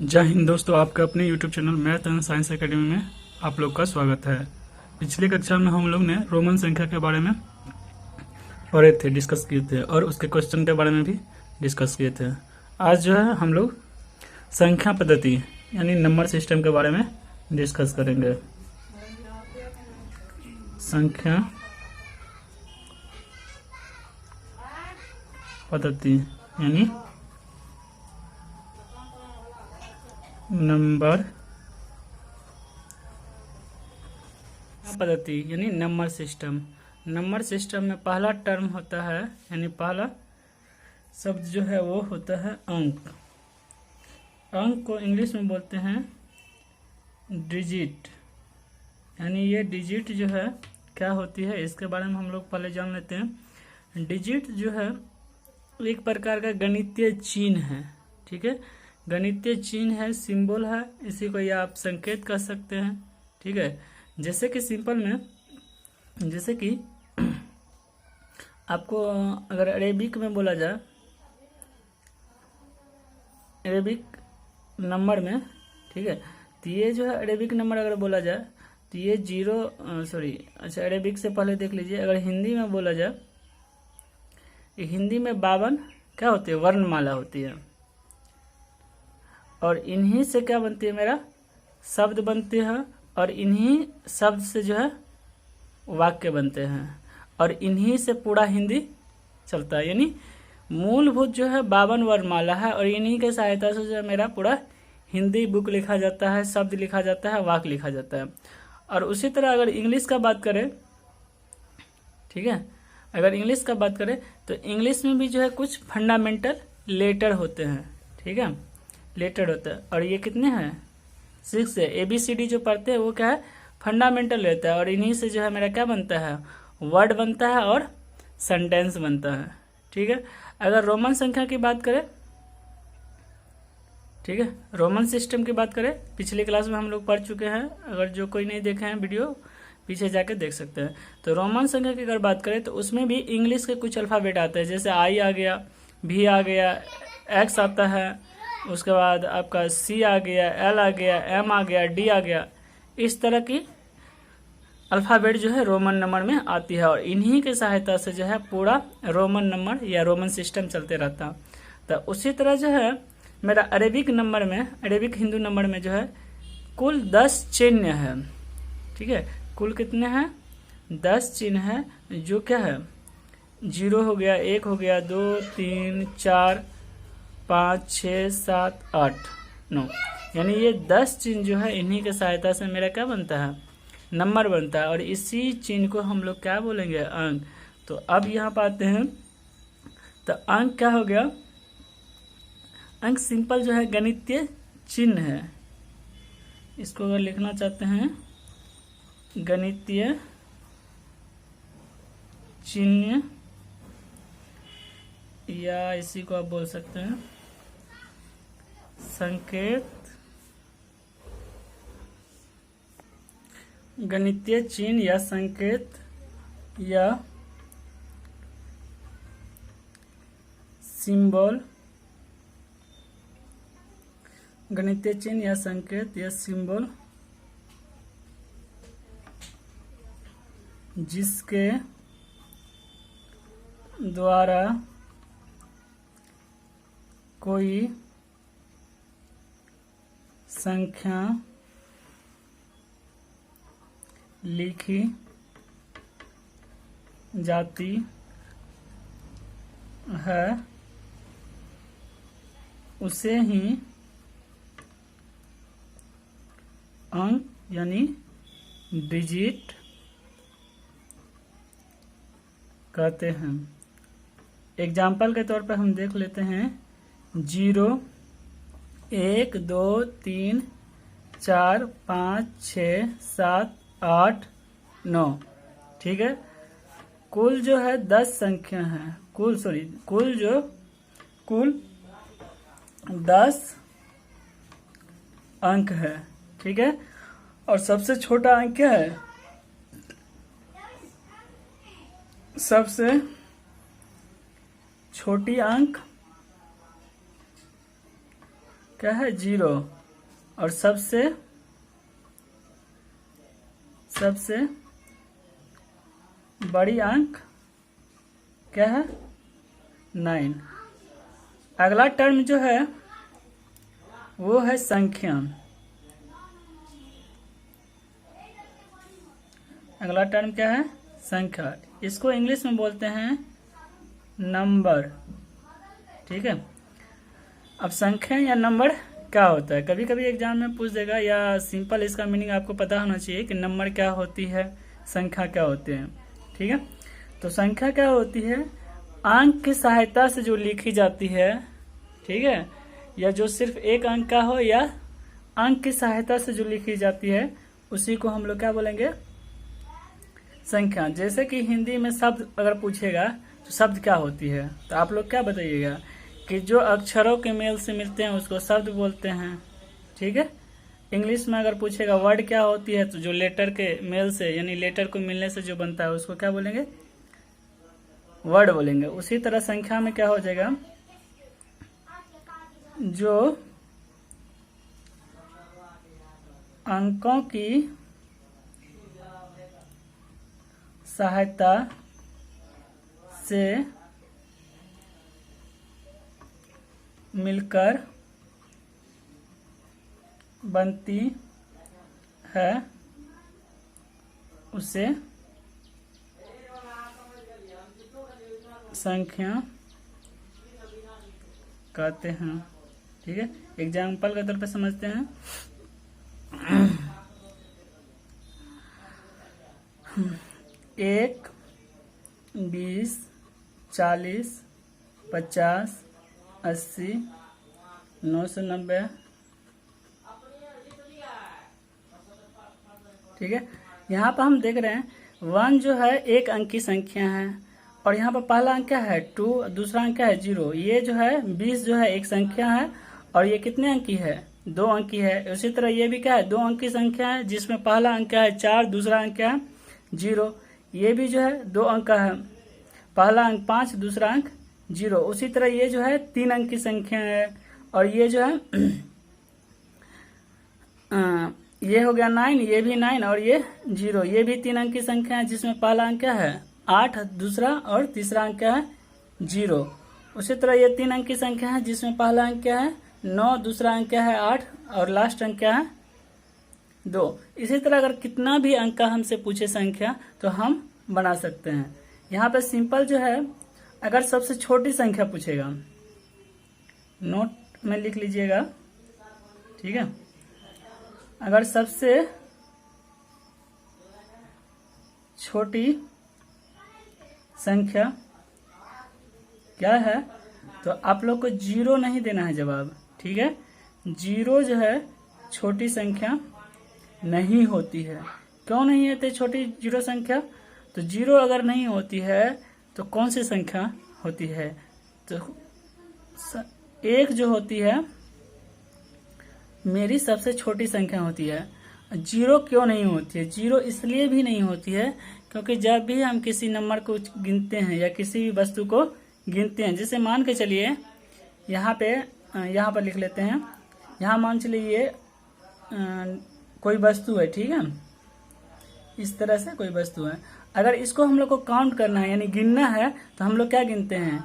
जय हिंद दोस्तों, आपका अपने YouTube channel math and science academy में आप लोग का स्वागत है। पिछली कक्षा में हम लोग ने रोमन संख्या के बारे में पढ़े थे, डिस्कस किए थे और उसके क्वेश्चन के बारे में भी डिस्कस किए थे। आज जो है हम लोग संख्या पद्धति यानी नंबर सिस्टम के बारे में डिस्कस करेंगे। संख्या पद्धति यानी नंबर पद्धति यानी नंबर सिस्टम। नंबर सिस्टम में पहला टर्म होता है यानी पहला शब्द जो है वो होता है अंक। अंक को इंग्लिश में बोलते हैं डिजिट। यानी ये डिजिट जो है क्या होती है इसके बारे में हम लोग पहले जान लेते हैं। डिजिट जो है एक प्रकार का गणितीय चिन्ह है, ठीक है। गणितीय चिन्ह है, सिंबल है, इसी को या आप संकेत कह सकते हैं, ठीक है। जैसे कि सिंपल में, जैसे कि आपको अगर अरेबिक में बोला जाए, अरेबिक नंबर में, ठीक है, तो ये जो है अरेबिक नंबर अगर बोला जाए तो ये अरेबिक से पहले देख लीजिए। अगर हिंदी में बोला जाए, हिंदी में 52 क्या होती है, वर्णमाला होती है। और इन्हीं से क्या बनती है, मेरा शब्द बनते हैं और इन्हीं शब्द से जो है वाक्य बनते हैं और इन्हीं से पूरा हिंदी चलता है। यानी मूलभूत जो है 52 वर्णमाला है और इन्हीं के सहायता से जो है मेरा पूरा हिंदी बुक लिखा जाता है, शब्द लिखा जाता है, वाक्य लिखा जाता है। और उसी तरह अगर इंग्लिश का बात करें, ठीक है, अगर इंग्लिश का बात करें तो इंग्लिश में भी जो है कुछ फंडामेंटल लेटर होते हैं, ठीक है, लेटर होता है। और ये कितने हैं, 6 है। ABCD जो पढ़ते हैं वो क्या है, फंडामेंटल रहता है और इन्हीं से जो है मेरा क्या बनता है, वर्ड बनता है और सेंटेंस बनता है, ठीक है। अगर रोमन संख्या की बात करें, ठीक है, रोमन सिस्टम की बात करें, पिछली क्लास में हम लोग पढ़ चुके हैं। अगर जो कोई नहीं देखे हैं वीडियो, पीछे जाके देख सकते हैं। तो रोमन संख्या की अगर बात करें तो उसमें भी इंग्लिश के कुछ अल्फ़ाबेट आते हैं, जैसे I आ गया, V आ गया, X आता है, उसके बाद आपका C आ गया, L आ गया, M आ गया, D आ गया। इस तरह की अल्फ़ाबेट जो है रोमन नंबर में आती है और इन्हीं की सहायता से जो है पूरा रोमन नंबर या रोमन सिस्टम चलते रहता है। तो उसी तरह जो है मेरा अरेबिक नंबर में, अरेबिक हिंदू नंबर में जो है कुल 10 चिन्ह है, ठीक है। कुल कितने हैं, 10 चिन्ह है, जो क्या है 0 हो गया, 1 हो गया, 2 3 4 5 6 7 8 9। यानी ये 10 चिन्ह जो है इन्हीं के सहायता से मेरा क्या बनता है, नंबर बनता है और इसी चिन्ह को हम लोग क्या बोलेंगे, अंक। तो अब यहाँ पर आते हैं, तो अंक क्या हो गया, अंक सिंपल जो है गणितीय चिन्ह है। इसको अगर लिखना चाहते हैं, गणितीय चिन्ह या इसी को आप बोल सकते हैं संकेत, गणितीय चिन्ह या संकेत या सिंबल, गणितीय चिन्ह या संकेत या सिंबल जिसके द्वारा कोई संख्या लिखी जाती है उसे ही अंक यानी डिजिट कहते हैं। एग्जाम्पल के तौर पर हम देख लेते हैं 0 1 2 3 4 5 6 7 8 9, ठीक है। कुल जो है 10 संख्या है, कुल 10 अंक है, ठीक है। और सबसे छोटा अंक क्या है, सबसे छोटी अंक क्या है 0 और सबसे बड़ी अंक क्या है 9। अगला टर्म जो है वो है संख्या। अगला टर्म क्या है संख्या, इसको इंग्लिश में बोलते हैं नंबर। ठीक है, अब संख्या या नंबर क्या होता है, कभी कभी एग्जाम में पूछ देगा, या सिंपल इसका मीनिंग आपको पता होना चाहिए कि नंबर क्या होती है, संख्या क्या होते हैं। ठीक है, तो संख्या क्या होती है, अंक की सहायता से जो लिखी जाती है, ठीक है, या जो सिर्फ एक अंक का हो या अंक की सहायता से जो लिखी जाती है, उसी को हम लोग क्या बोलेंगे संख्या। जैसे कि हिंदी में शब्द अगर पूछेगा तो शब्द क्या होती है, तो आप लोग क्या बताइएगा कि जो अक्षरों के मेल से मिलते हैं उसको शब्द बोलते हैं। ठीक है, इंग्लिश में अगर पूछेगा वर्ड क्या होती है, तो जो लेटर के मेल से यानी लेटर को मिलने से जो बनता है उसको क्या बोलेंगे वर्ड बोलेंगे। उसी तरह संख्या में क्या हो जाएगा, जो अंकों की सहायता से मिलकर बनती है उसे संख्या कहते हैं। ठीक है, एग्जाम्पल के तौर पे समझते हैं। 1, 20, 40, 50, 80, 990। ठीक है, यहाँ पर हम देख रहे हैं 1 जो है एक अंक की संख्या है, और यहाँ पर पहला अंक क्या है 2, दूसरा अंक क्या है 0। ये जो है 20 जो है एक संख्या है, और ये कितने अंक की है 2 अंक की है। उसी तरह ये भी क्या है 2 अंक की संख्या है, जिसमें पहला अंक क्या है 4, दूसरा अंक क्या है 0। ये भी जो है 2 अंक का है, पहला अंक 5, दूसरा अंक 0। उसी तरह ये जो है 3 अंक की संख्या है, और ये जो है ये हो गया 9, ये भी 9 और ये 0। ये भी 3 अंक की संख्या है, जिसमें पहला अंक क्या है 8, दूसरा और तीसरा अंक क्या है 0। उसी तरह ये 3 अंक की संख्या है, जिसमें पहला अंक क्या है 9, दूसरा अंक क्या है 8 और लास्ट अंक क्या है 2। इसी तरह अगर कितना भी अंक का हमसे पूछे संख्या तो हम बना सकते हैं। यहाँ पे सिंपल जो है, अगर सबसे छोटी संख्या पूछेगा, नोट में लिख लीजिएगा। ठीक है, अगर सबसे छोटी संख्या क्या है, तो आप लोग को 0 नहीं देना है जवाब। ठीक है, 0 जो है छोटी संख्या नहीं होती है। क्यों नहीं होती छोटी 0 संख्या, तो 0 अगर नहीं होती है तो कौन सी संख्या होती है, तो 1 जो होती है मेरी सबसे छोटी संख्या होती है। 0 क्यों नहीं होती है, 0 इसलिए भी नहीं होती है क्योंकि जब भी हम किसी नंबर को गिनते हैं या किसी भी वस्तु को गिनते हैं, जैसे मान के चलिए यहाँ पर लिख लेते हैं, यहाँ मान चलिए ये कोई वस्तु है। ठीक है, इस तरह से कोई वस्तु है, अगर इसको हम लोग को काउंट करना है यानी गिनना है, तो हम लोग क्या गिनते हैं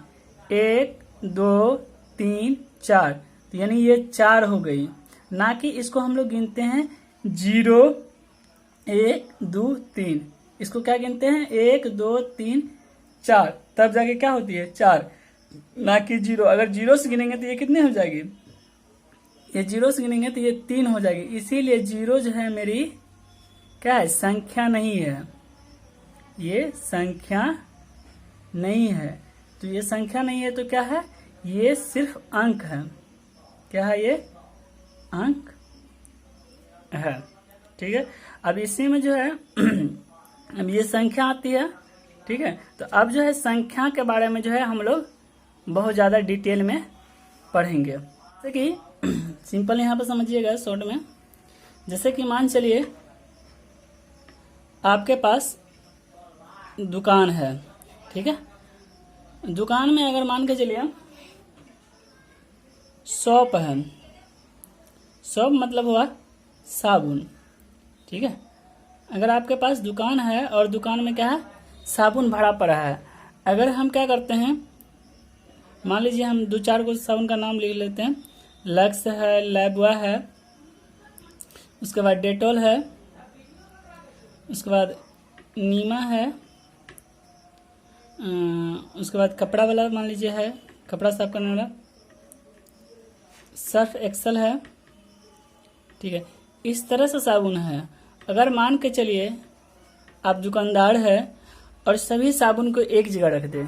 1, 2, 3, 4, तो यानी ये 4 हो गई। ना कि इसको हम लोग गिनते हैं 0, 1, 2, 3, इसको क्या गिनते हैं 1, 2, 3, 4, तब जाके क्या होती है 4, ना कि 0। अगर 0 से गिनेंगे तो ये कितने हो जाएगी, ये 0 से गिनेंगे तो ये 3 हो जाएगी। इसीलिए 0 जो है मेरी क्या है संख्या नहीं है, ये संख्या नहीं है। तो ये संख्या नहीं है तो क्या है, ये सिर्फ अंक है। क्या है, ये अंक है। ठीक है, अब इसी में जो है अब ये संख्या आती है। ठीक है, तो अब जो है संख्या के बारे में जो है हम लोग बहुत ज़्यादा डिटेल में पढ़ेंगे। जैसे कि सिंपल यहाँ पर समझिएगा शॉर्ट में, जैसे कि मान चलिए आपके पास दुकान है। ठीक है, दुकान में अगर मान के चलिए शॉप है, सोप मतलब हुआ साबुन, ठीक है। अगर आपके पास दुकान है और दुकान में क्या है, साबुन भरा पड़ा है, अगर हम क्या करते हैं, मान लीजिए हम 2-4 को साबुन का नाम लिख लेते हैं, लक्स है, लैबवा है, उसके बाद डेटॉल है, उसके बाद नीमा है, उसके बाद कपड़ा वाला मान लीजिए है, कपड़ा साफ करने वाला, सर्फ एक्सेल है, ठीक है। इस तरह से साबुन है। अगर मान के चलिए आप दुकानदार है और सभी साबुन को एक जगह रख दे,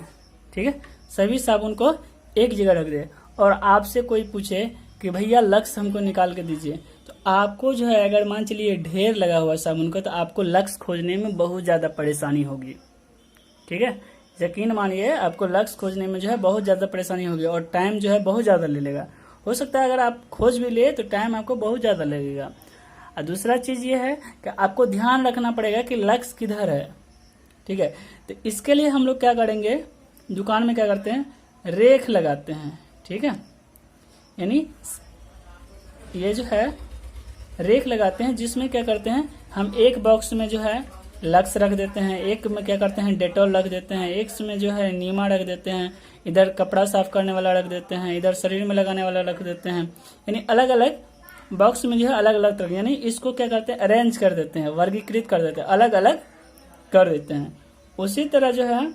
ठीक है, सभी साबुन को एक जगह रख दे और आपसे कोई पूछे कि भैया लक्स हमको निकाल के दीजिए, तो आपको जो है, अगर मान चलिए ढेर लगा हुआ साबुन का, तो आपको लक्स खोजने में बहुत ज़्यादा परेशानी होगी, ठीक है। यकीन मानिए आपको लक्स खोजने में जो है बहुत ज़्यादा परेशानी होगी और टाइम जो है बहुत ज़्यादा ले लेगा। हो सकता है अगर आप खोज भी ले तो टाइम आपको बहुत ज़्यादा लगेगा। और दूसरा चीज़ ये है कि आपको ध्यान रखना पड़ेगा कि लक्स किधर है, ठीक है। तो इसके लिए हम लोग क्या करेंगे, दुकान में क्या करते हैं, रेख लगाते हैं, ठीक है। यानी ये जो है रेख लगाते हैं, जिसमें क्या करते हैं, हम एक बॉक्स में जो है लक्स रख देते हैं, एक में क्या करते हैं डेटॉल रख देते हैं, एक में जो है नीमा रख देते हैं, इधर कपड़ा साफ करने वाला रख देते हैं, इधर शरीर में लगाने वाला रख देते हैं। यानी अलग अलग बॉक्स में जो है अलग अलग तरह, यानी इसको क्या करते हैं, अरेंज कर देते हैं, वर्गीकृत कर देते हैं, अलग अलग कर देते हैं। उसी तरह जो है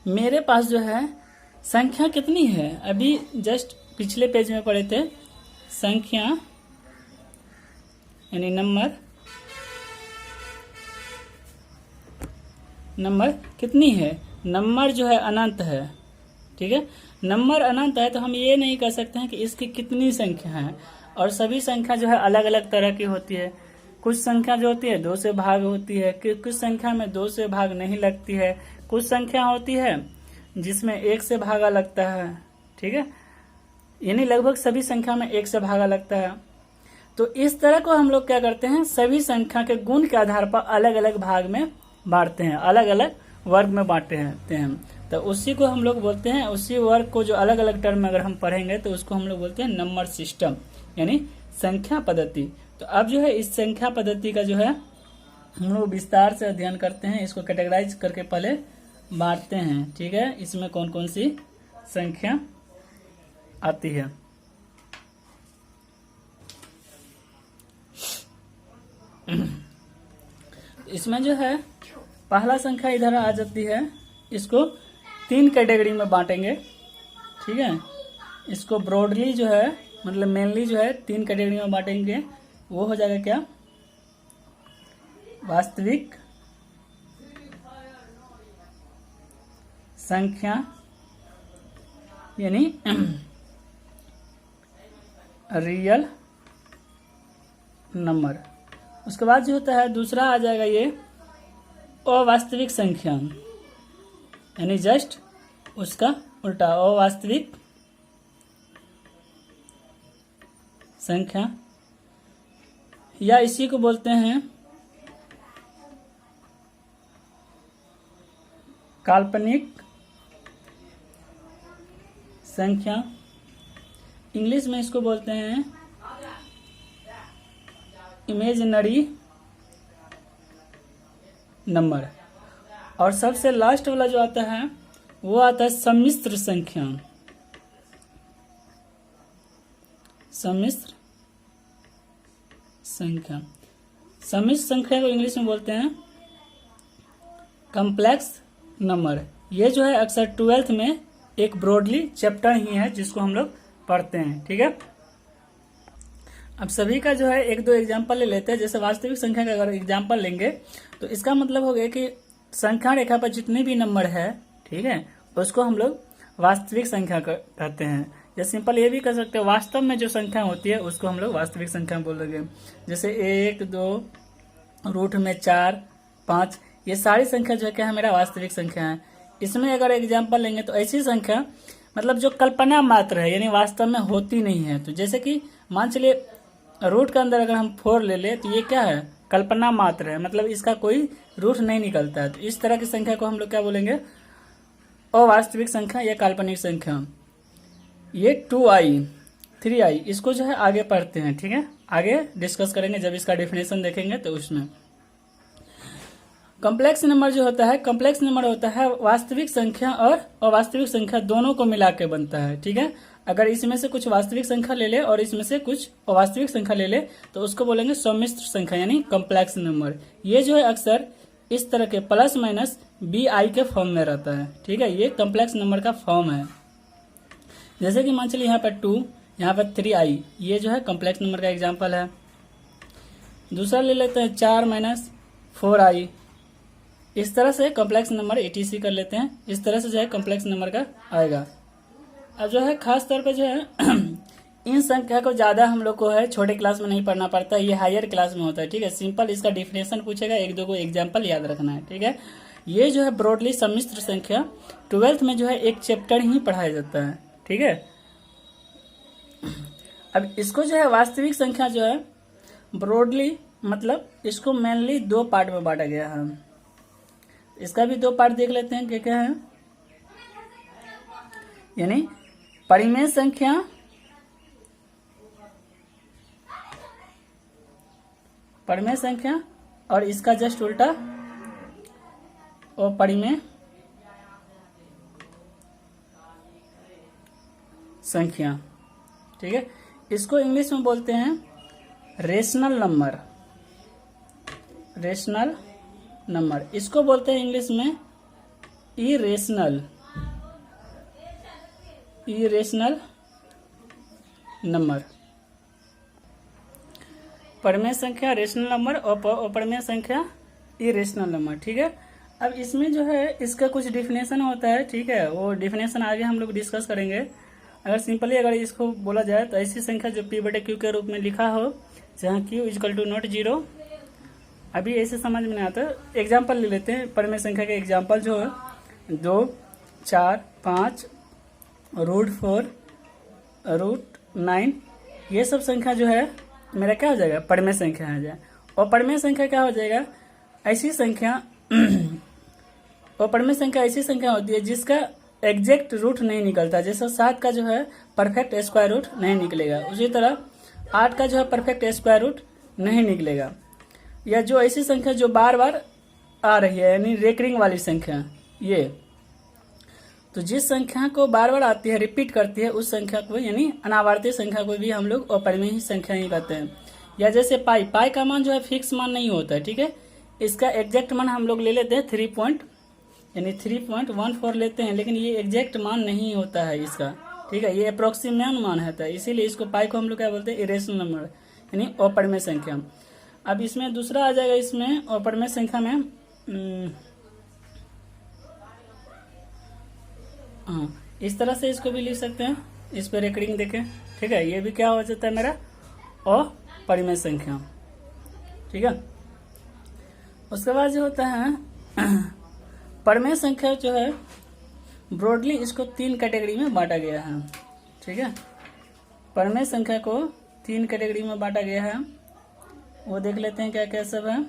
मेरे पास जो है संख्या कितनी है, अभी जस्ट पिछले पेज में पढ़े थे, संख्या यानी नंबर कितनी है, नंबर जो है अनंत है, ठीक है। नंबर अनंत है तो हम ये नहीं कह सकते हैं कि इसकी कितनी संख्या है, और सभी संख्या जो है अलग अलग तरह की होती है। कुछ संख्या जो होती है 2 से भाग होती है, कुछ संख्या में 2 से भाग नहीं लगती है, कुछ संख्या होती है जिसमें 1 से भागा लगता है, ठीक है। यानी लगभग सभी संख्या में 1 से भागा लगता है। तो इस तरह को हम लोग क्या करते हैं, सभी संख्या के गुण के आधार पर अलग अलग भाग में बांटते हैं, अलग अलग वर्ग में बांटते हैं। तो उसी को हम लोग बोलते हैं, उसी वर्ग को जो अलग अलग टर्म में अगर हम पढ़ेंगे तो उसको हम लोग बोलते हैं नंबर सिस्टम, यानी संख्या पद्धति। तो अब जो है इस संख्या पद्धति का जो है हम लोग विस्तार से अध्ययन करते हैं, इसको कैटेगराइज करके पहले बांटते हैं, ठीक है। इसमें कौन कौन सी संख्या आती है। इसमें जो है पहला संख्या इधर आ जाती है, इसको 3 कैटेगरी में बांटेंगे, ठीक है। इसको ब्रॉडली जो है, मतलब मेनली जो है 3 कैटेगरी में बांटेंगे। वो हो जाएगा क्या, वास्तविक संख्या यानी रियल नंबर। उसके बाद जो होता है दूसरा आ जाएगा ये अवास्तविक संख्या, यानी जस्ट उसका उल्टा, अवास्तविक संख्या, या इसी को बोलते हैं काल्पनिक संख्या। इंग्लिश में इसको बोलते हैं इमेजिनरी नंबर। और सबसे लास्ट वाला जो आता है वो आता है सम्मिश्र संख्या। सम्मिश्र संख्या, सम्मिश्र संख्या को इंग्लिश में बोलते हैं कॉम्प्लेक्स नंबर। ये जो है अक्सर 12th में एक ब्रॉडली चैप्टर ही है जिसको हम लोग पढ़ते हैं, ठीक है। अब सभी का जो है 1-2 एग्जाम्पल ले लेते हैं। जैसे वास्तविक संख्या का अगर एग्जाम्पल लेंगे तो इसका मतलब हो गया कि संख्या रेखा पर जितने भी नंबर है, ठीक है, उसको हम लोग वास्तविक संख्या कहते हैं। या सिंपल ये भी कर सकते हैं, वास्तव में जो संख्या होती है उसको हम लोग वास्तविक संख्या बोलेंगे। जैसे 1, 2, रूट में 4, 5, ये सारी संख्या जो है क्या है, मेरा वास्तविक संख्या है। इसमें अगर एग्जाम्पल लेंगे तो ऐसी संख्या मतलब जो कल्पना मात्र है, यानी वास्तव में होती नहीं है। तो जैसे कि मान चलिए रूट के अंदर अगर हम 4 ले ले तो ये क्या है, कल्पना मात्र है, मतलब इसका कोई रूट नहीं निकलता है। तो इस तरह की संख्या को हम लोग क्या बोलेंगे, अवास्तविक संख्या या काल्पनिक संख्या। ये 2i 3i, इसको जो है आगे पढ़ते हैं, ठीक है, आगे डिस्कस करेंगे जब इसका डेफिनेशन देखेंगे तो उसमें। कॉम्प्लेक्स नंबर जो होता है, कॉम्प्लेक्स नंबर होता है वास्तविक संख्या और अवास्तविक संख्या दोनों को मिला के बनता है, ठीक है। अगर इसमें से कुछ वास्तविक संख्या ले ले और इसमें से कुछ अवास्तविक संख्या ले ले तो उसको बोलेंगे सम्मिश्र संख्या यानी कॉम्प्लेक्स नंबर। ये जो है अक्सर इस तरह के प्लस माइनस bi के फॉर्म में रहता है, ठीक है, ये कॉम्प्लेक्स नंबर का फॉर्म है। जैसे कि मान चलिए यहाँ पर 2, यहाँ पर 3i, ये जो है कॉम्प्लेक्स नंबर का एग्जाम्पल है। दूसरा ले लेते हैं 4 माइनस 4i, इस तरह से कॉम्प्लेक्स नंबर etc कर लेते हैं, इस तरह से जो है कॉम्प्लेक्स नंबर का आएगा। अब जो है खास तौर पे जो है इन संख्या को ज़्यादा हम लोग को है छोटे क्लास में नहीं पढ़ना पड़ता, ये हायर क्लास में होता है, ठीक है। सिंपल इसका डिफिनेशन पूछेगा, एक दो को एग्जाम्पल याद रखना है, ठीक है। ये जो है ब्रॉडली सम्मिश्र संख्या 12th में जो है एक चैप्टर ही पढ़ाया जाता है, ठीक है। अब इसको जो है वास्तविक संख्या जो है ब्रॉडली मतलब इसको मेनली 2 पार्ट में बांटा गया है। इसका भी 2 पार्ट देख लेते हैं क्या क्या है, यानी परिमेय संख्या और इसका जस्ट उल्टा और परिमेय संख्या, ठीक है। इसको इंग्लिश में बोलते हैं रेशनल नंबर, इसको बोलते हैं इंग्लिश में इरेशनल नंबर। परिमेय संख्या रेशनल नंबर और परिमेय संख्या इरेशनल नंबर, ठीक है। अब इसमें जो है इसका कुछ डिफिनेशन होता है, ठीक है, वो डिफिनेशन आगे हम लोग डिस्कस करेंगे। अगर सिंपली अगर इसको बोला जाए तो ऐसी संख्या जो p/q के रूप में लिखा हो जहाँ q = 0, अभी ऐसे समझ में नहीं आता। एग्जाम्पल ले लेते हैं, परिमेय संख्या के एग्जाम्पल जो है 2, 4, 5, √4, √9, ये सब संख्या जो है मेरा क्या हो जाएगा, परिमेय संख्या आ जाए। और परिमेय संख्या क्या हो जाएगा, ऐसी संख्या और परिमेय संख्या ऐसी संख्या होती है जिसका एग्जैक्ट रूट नहीं निकलता। जैसे 7 का जो है परफेक्ट स्क्वायर रूट नहीं निकलेगा, उसी तरह 8 का जो है परफेक्ट स्क्वायर रूट नहीं निकलेगा। या जो ऐसी संख्या जो बार बार आ रही है यानी रेकरिंग वाली संख्या, ये तो जिस संख्या को बार बार आती है रिपीट करती है उस संख्या को यानी अनावर्ती संख्या को भी हम लोग अपरिमेय संख्या ही कहते हैं। या जैसे पाई का मान जो है फिक्स मान नहीं होता है, ठीक है, इसका एग्जैक्ट मान हम लोग ले लेते हैं 3.14 लेते हैं, लेकिन ये एग्जैक्ट मान नहीं होता है इसका, ठीक है, ये अप्रोक्सीमेट मान होता है, इसीलिए इसको पाई को हम लोग क्या बोलते हैं, इरेशनल नंबर यानी अपरिमेय संख्या। अब इसमें दूसरा आ जाएगा, इसमें अपरिमेय संख्या में हाँ इस तरह से इसको भी लिख सकते हैं, इस पर रेकरिंग देखें, ठीक है, ये भी क्या हो जाता है मेरा अपरिमेय संख्या, ठीक है। उसके बाद जो होता है परिमेय संख्या जो है ब्रॉडली इसको 3 कैटेगरी में बांटा गया है, ठीक है। परिमेय संख्या को 3 कैटेगरी में बांटा गया है, वो देख लेते हैं क्या क्या सब है।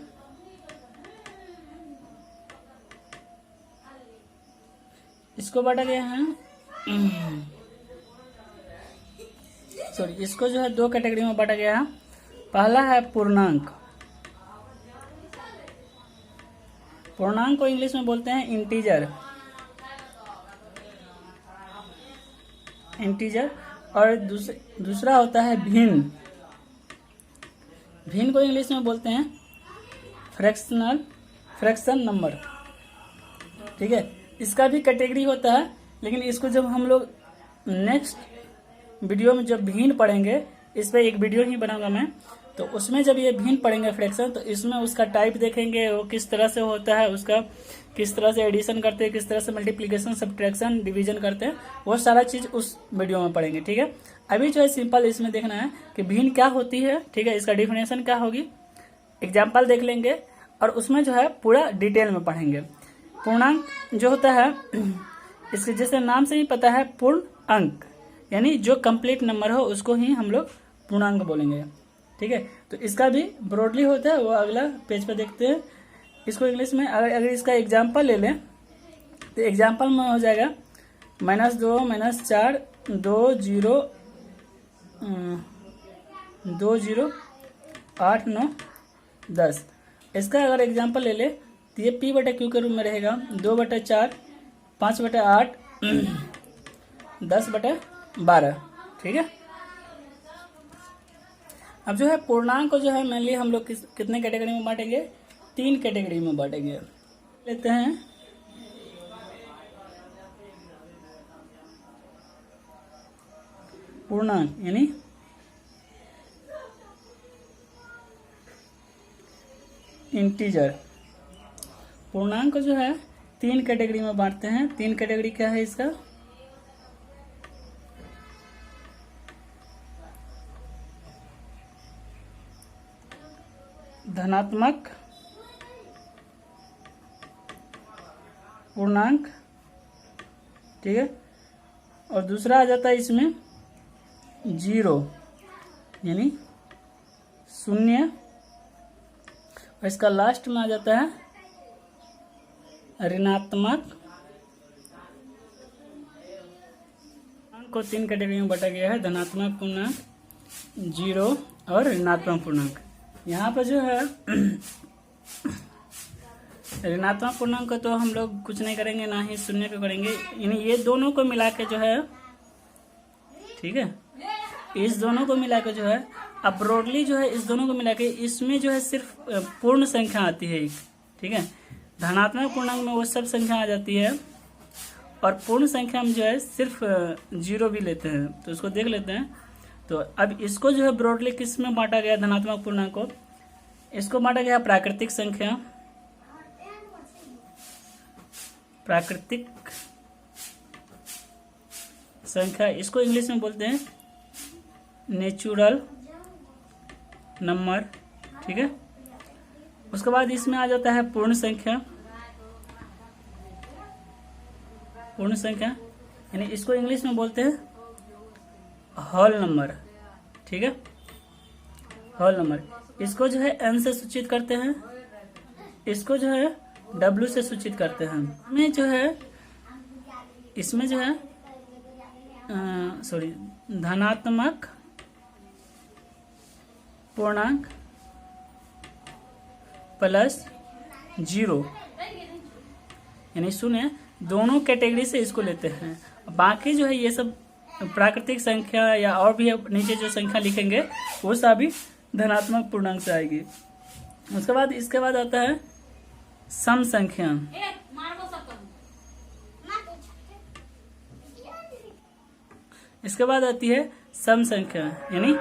इसको बांटा गया है इसको जो है 2 कैटेगरी में बांटा गया है। पहला है पूर्णांक को इंग्लिश में बोलते हैं इंटीजर, और दूसरा होता है भिन्न को इंग्लिश में बोलते हैं फ्रैक्शन नंबर, ठीक है। इसका भी कैटेगरी होता है, लेकिन इसको जब हम लोग नेक्स्ट वीडियो में जब भिन्न पढ़ेंगे, इस पर एक वीडियो ही बनाऊंगा मैं, तो उसमें जब ये भिन्न पढ़ेंगे फ्रैक्शन, तो इसमें उसका टाइप देखेंगे, वो किस तरह से होता है, उसका किस तरह से एडिशन करते हैं, किस तरह से मल्टीप्लिकेशन सब्ट्रैक्शन डिवीजन करते हैं, वो सारा चीज़ उस वीडियो में पढ़ेंगे, ठीक है। अभी जो है सिंपल इसमें देखना है कि भिन्न क्या होती है, ठीक है, इसका डिफिनेशन क्या होगी, एग्जाम्पल देख लेंगे और उसमें जो है पूरा डिटेल में पढ़ेंगे। पूर्णांक जो होता है इसके जैसे नाम से ही पता है, पूर्ण अंक यानी जो कंप्लीट नंबर हो उसको ही हम लोग पूर्णांक बोलेंगे, ठीक है। तो इसका भी ब्रॉडली होता है, वो अगला पेज पर देखते हैं। इसको इंग्लिश में अगर इसका एग्जाम्पल ले लें तो एग्जाम्पल में हो जाएगा -2 -4 2 0 2 0 8 9 10। इसका अगर एग्जांपल ले ले तो ये P बटा Q के रूप में रहेगा 2 बटा 4 5 बटा 8 10 बटा 12। ठीक है। अब जो है पूर्णांक को जो है मेनली हम लोग कितने कैटेगरी में बांटेंगे, 3 कैटेगरी में बांटेंगे। लेते हैं पूर्णांक यानी इंटीजर। पूर्णांक को जो है 3 कैटेगरी में बांटते हैं। 3 कैटेगरी क्या है इसका, धनात्मक पूर्णांक, ठीक है, और दूसरा आ जाता है इसमें 0 यानी 0, और इसका लास्ट में आ जाता है ऋणात्मक। को 3 कैटेगरी में बांटा गया है, धनात्मक पूर्णांक, 0 और ऋणात्मक पूर्णांक। यहाँ पर जो है ऋणात्मक पूर्णांक को तो हम लोग कुछ नहीं करेंगे, ना ही 0 को करेंगे, यानी ये दोनों को मिला के जो है, ठीक है, इस दोनों को मिला के जो है, अब ब्रॉडली जो है इस दोनों को मिला के इसमें जो है सिर्फ पूर्ण संख्या आती है एक, ठीक है। धनात्मक पूर्णांक में वो सब संख्या आ जाती है, और पूर्ण संख्या में जो है सिर्फ 0 भी लेते हैं। तो इसको देख लेते हैं। तो अब इसको जो है ब्रॉडली किस में बांटा गया, धनात्मक पूर्णांक को, इसको बांटा गया प्राकृतिक संख्या, प्राकृतिक संख्या, इसको इंग्लिश में बोलते हैं नेचुरल नंबर, ठीक है। उसके बाद इसमें आ जाता है पूर्ण संख्या, पूर्ण संख्या यानी इसको इंग्लिश में बोलते हैं होल नंबर, ठीक है, होल नंबर। इसको जो है n से सूचित करते हैं, इसको जो है w से सूचित करते हैं। इसमें जो है धनात्मक पूर्णांक प्लस 0 यानी 0, दोनों कैटेगरी से इसको लेते हैं। बाकी जो है ये सब प्राकृतिक संख्या या और भी नीचे जो संख्या लिखेंगे वो सभी धनात्मक पूर्णांक से आएगी। उसके बाद इसके बाद आता है सम संख्या। इसके बाद आती है सम संख्या यानी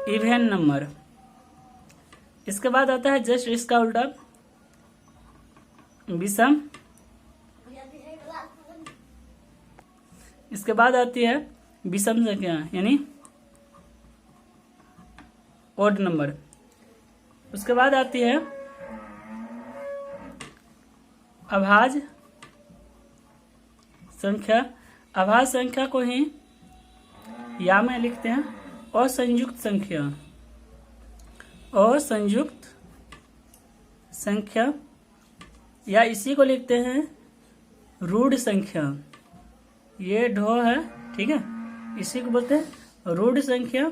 इवन नंबर। इसके बाद आता है जस्ट इसका उल्टा विषम। इसके बाद आती है विषम संख्या यानी ओड नंबर। उसके बाद आती है अभाज्य संख्या। अभाज्य संख्या को ही या में लिखते हैं असंयुक्त संख्या, असंयुक्त संख्या, या इसी को लिखते हैं रूढ़ संख्या। ये ढो है, ठीक है, इसी को बोलते हैं रूढ़ संख्या।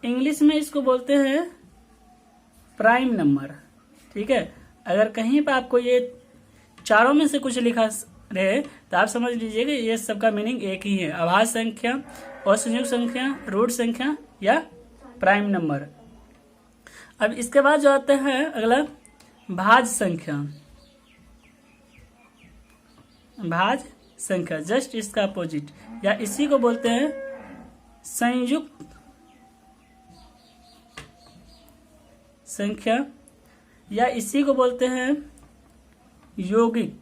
इंग्लिश में इसको बोलते हैं प्राइम नंबर, ठीक है। अगर कहीं पर आपको ये चारों में से कुछ लिखा रहे तो आप समझ लीजिएगा ये सबका मीनिंग एक ही है, अभाज्य संख्या, असंयुक्त संख्या, रूढ़ संख्या या प्राइम नंबर। अब इसके बाद जो आता है अगला भाज्य संख्या। भाज्य संख्या जस्ट इसका अपोजिट, या इसी को बोलते हैं संयुक्त संख्या, या इसी को बोलते हैं यौगिक,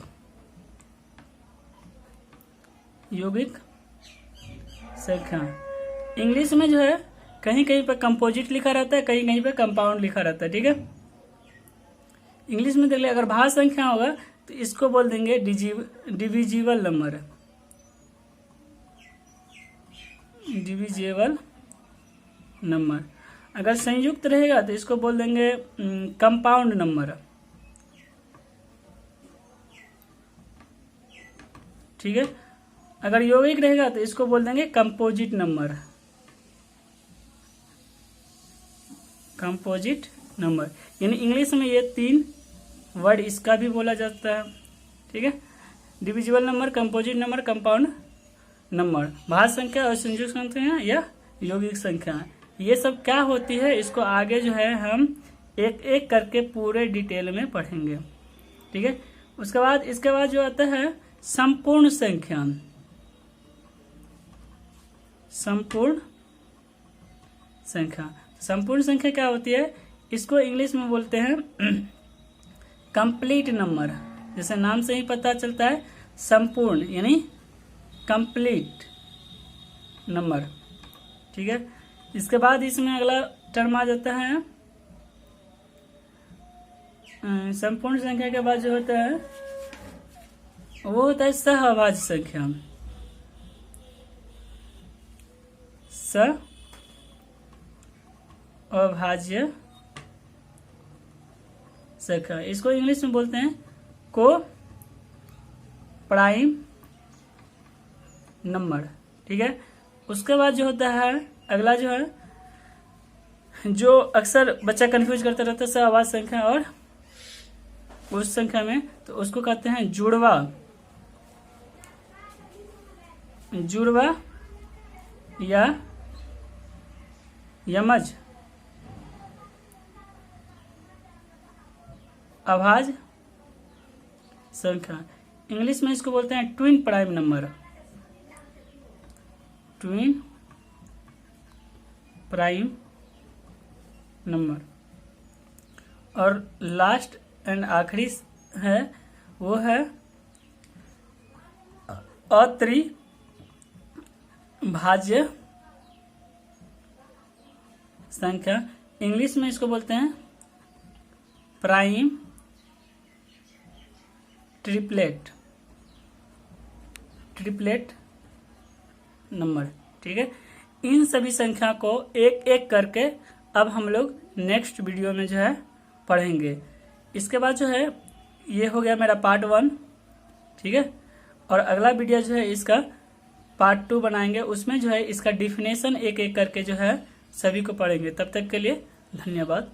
यौगिक संख्या। इंग्लिश में जो है कहीं कहीं पर कंपोजिट लिखा रहता है, कहीं कहीं पर कंपाउंड लिखा रहता है, ठीक है। इंग्लिश में देख ले, अगर भाज्य संख्या होगा तो इसको बोल देंगे डिविजिबल नंबर, डिविजिबल नंबर। अगर संयुक्त रहेगा तो इसको बोल देंगे कंपाउंड नंबर, ठीक है। अगर यौगिक रहेगा तो इसको बोल देंगे कंपोजिट नंबर। कंपोजिट नंबर, यानी इंग्लिश में ये 3 वर्ड इसका भी बोला जाता है। ठीक है, divisible number, composite number, compound number, भाज्य संख्या और संयुक्त संख्या या यौगिक संख्या, ये सब क्या होती है इसको आगे जो है हम एक एक करके पूरे डिटेल में पढ़ेंगे। ठीक है, इसके बाद जो आता है संपूर्ण संख्या। संपूर्ण संख्या, संपूर्ण संख्या क्या होती है, इसको इंग्लिश में बोलते हैं कंप्लीट नंबर। जैसे नाम से ही पता चलता है, संपूर्ण यानी कंप्लीट नंबर। ठीक है, इसके बाद इसमें अगला टर्म आ जाता है संपूर्ण संख्या के बाद जो होता है वो होता है सहअभाज्य संख्या। सहअभाज्य संख्या, इसको इंग्लिश में बोलते हैं को प्राइम नंबर। ठीक है, उसके बाद जो होता है अगला जो है, जो अक्सर बच्चा कंफ्यूज करता रहता है सहअभाज्य संख्या और उस संख्या में, तो उसको कहते हैं जुड़वा। जुड़वा या यमज अभाज्य संख्या, इंग्लिश में इसको बोलते हैं twin prime number. Twin prime number. और लास्ट एंड आखिरी है वो है अत्रिभाज्य संख्या, इंग्लिश में इसको बोलते हैं प्राइम ट्रिपलेट नंबर। ठीक है, इन सभी संख्या को एक एक करके अब हम लोग नेक्स्ट वीडियो में जो है पढ़ेंगे। इसके बाद जो है ये हो गया मेरा पार्ट 1। ठीक है, और अगला वीडियो जो है इसका पार्ट 2 बनाएंगे, उसमें जो है इसका डिफिनेशन एक एक करके जो है सभी को पढ़ेंगे। तब तक के लिए धन्यवाद।